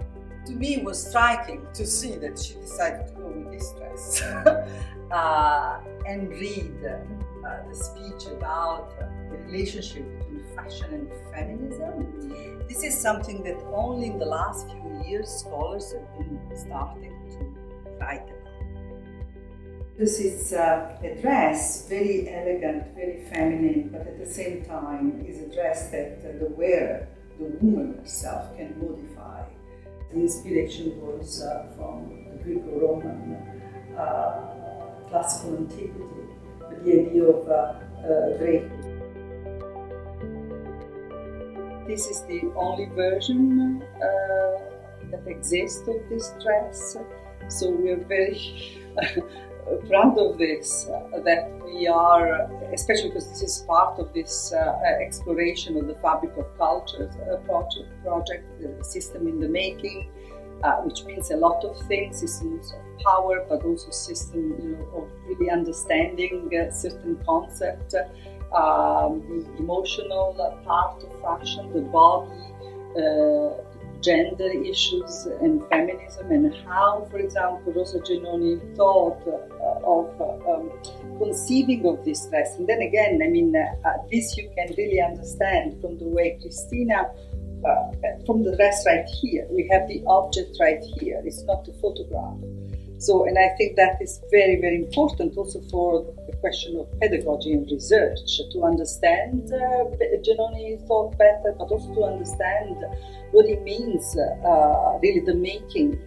to me, it was striking to see that she decided to go with this dress and read the speech about the relationship between fashion and feminism. This is something that only in the last few years scholars have been starting to write about. This is a dress, very elegant, very feminine, but at the same time is a dress that the wearer, the woman herself, can modify. The inspiration was from the Greco-Roman classical antiquity, but the idea of drapery. This is the only version that exists of this dress, so we are very proud of this, that we are, especially because this is part of this exploration of the fabric of cultures project, the system in the making, which means a lot of things, systems of power, but also system of really understanding certain concepts, the emotional part of fashion, the body, gender issues and feminism, and how, for example, Rosa Genoni thought of conceiving of this dress. And then again, I mean, this you can really understand from the way Cristina, from the dress right here, we have the object right here, it's not a photograph. So, and I think that is very, very important also for the question of pedagogy and research, to understand Genoni thought better, but also to understand what it means, really the making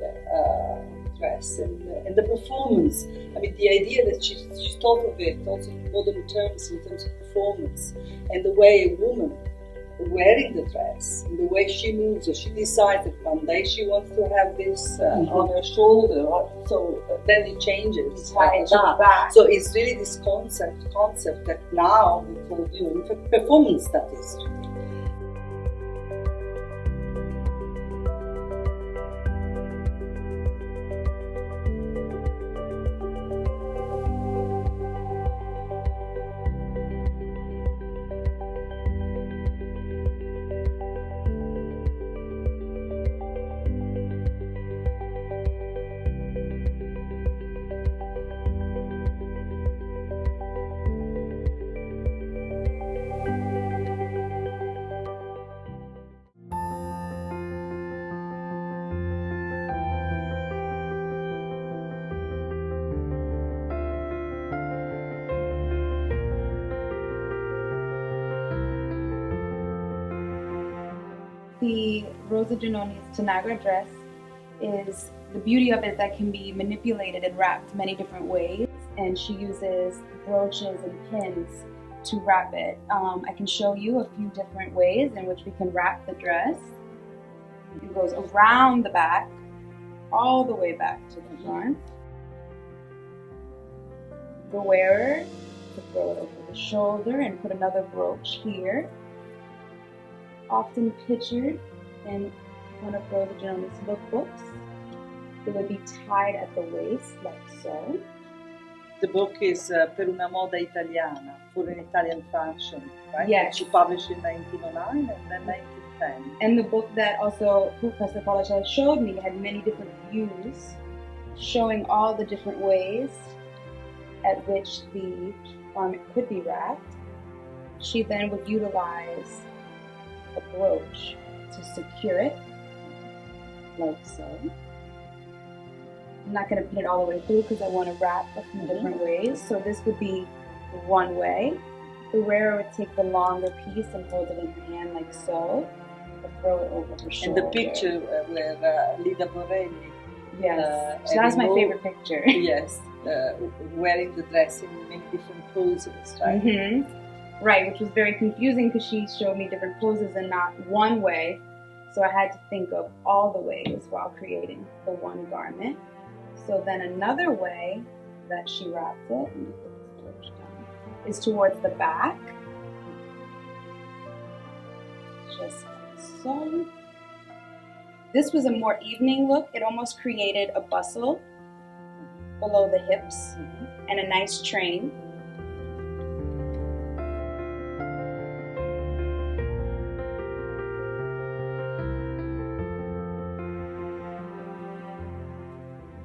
dress and the performance. I mean, the idea that she thought of it also in modern terms, in terms of performance, and the way a woman wearing the dress, and the way she moves, or she decides that one day she wants to have this on her shoulder, so then it changes like that. So it's really this concept that now we call, performance studies. The Rosa Genoni's Tanagra dress is, the beauty of it that can be manipulated and wrapped many different ways, and she uses brooches and pins to wrap it. I can show you a few different ways in which we can wrap the dress. It goes around the back, all the way back to the front. The wearer to throw it over the shoulder and put another brooch here. Often pictured in one of Rosa Genoni's lookbooks. It would be tied at the waist, like so. The book is Per una moda italiana, for an Italian fashion, right? Yes. She published in 1909 and then 1910. And the book that also Professor Paula showed me had many different views, showing all the different ways at which the garment could be wrapped. She then would utilize a brooch to secure it, like so. I'm not going to put it all the way through because I want to wrap a few different ways. So this would be one way. The wearer would take the longer piece and hold it in her hand like so, or throw it over her shoulder. And the picture where Lyda Borelli, yes, so that's my favorite picture. Yes, wearing the dress in many different poses, right? Mm-hmm. Right, which was very confusing because she showed me different poses and not one way. So I had to think of all the ways while creating the one garment. So then another way that she wrapped it, let me put this down, is towards the back. Just like so. This was a more evening look. It almost created a bustle below the hips and a nice train.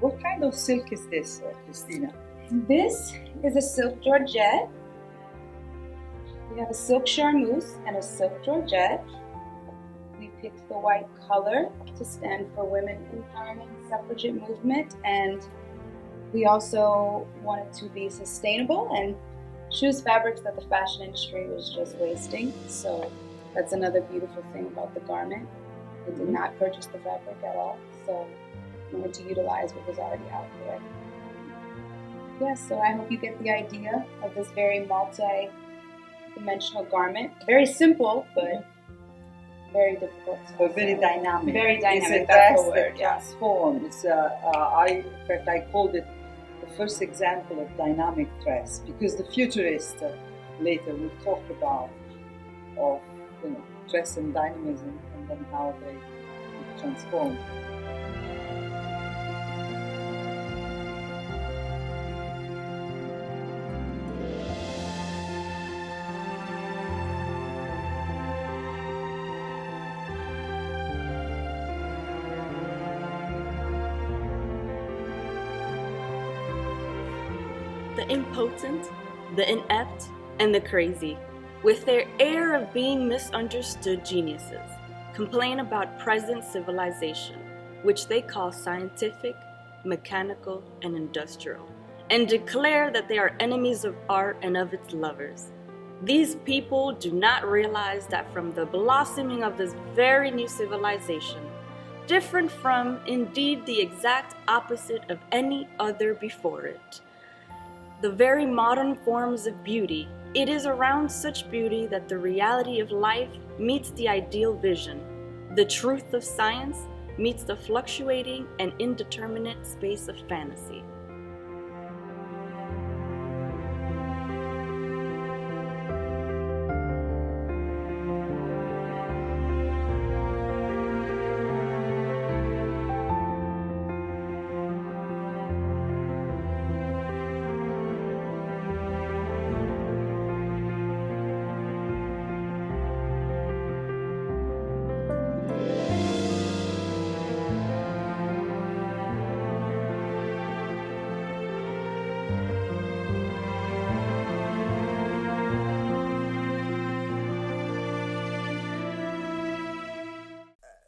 What kind of silk is this, Cristina? This is a silk georgette. We have a silk charmeuse and a silk georgette. We picked the white color to stand for women empowerment, suffragette movement, and we also wanted to be sustainable and choose fabrics that the fashion industry was just wasting. So that's another beautiful thing about the garment. I did not purchase the fabric at all, so I wanted to utilize what was already out there. Yes, so I hope you get the idea of this very multi-dimensional garment. Very simple, but very difficult. But very dynamic. Very dynamic, it's a that's dress the word, that transforms. In fact, I called it the first example of dynamic dress, because the futurists later will talk about of dress and dynamism and then how they transform. The impotent, the inept, and the crazy, with their air of being misunderstood geniuses, complain about present civilization, which they call scientific, mechanical, and industrial, and declare that they are enemies of art and of its lovers. These people do not realize that from the blossoming of this very new civilization, different from, indeed, the exact opposite of any other before it, the very modern forms of beauty, it is around such beauty that the reality of life meets the ideal vision, the truth of science meets the fluctuating and indeterminate space of fantasy.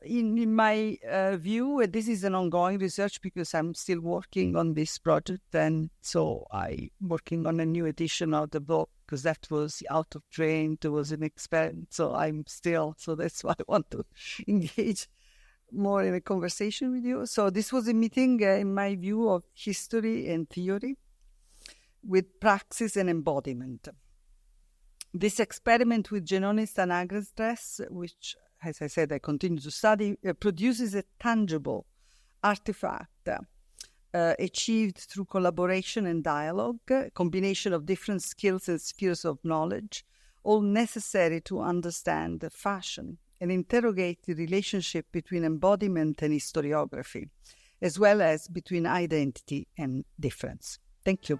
In my view, this is an ongoing research because I'm still working on this project, and so I'm working on a new edition of the book because that was out of print, it was an experiment, so that's why I want to engage more in a conversation with you. So this was a meeting, in my view, of history and theory with praxis and embodiment. This experiment with Genoni's Tanagra's dress, which, as I said, I continue to study, produces a tangible artifact achieved through collaboration and dialogue, a combination of different skills and spheres of knowledge, all necessary to understand fashion and interrogate the relationship between embodiment and historiography, as well as between identity and difference. Thank you.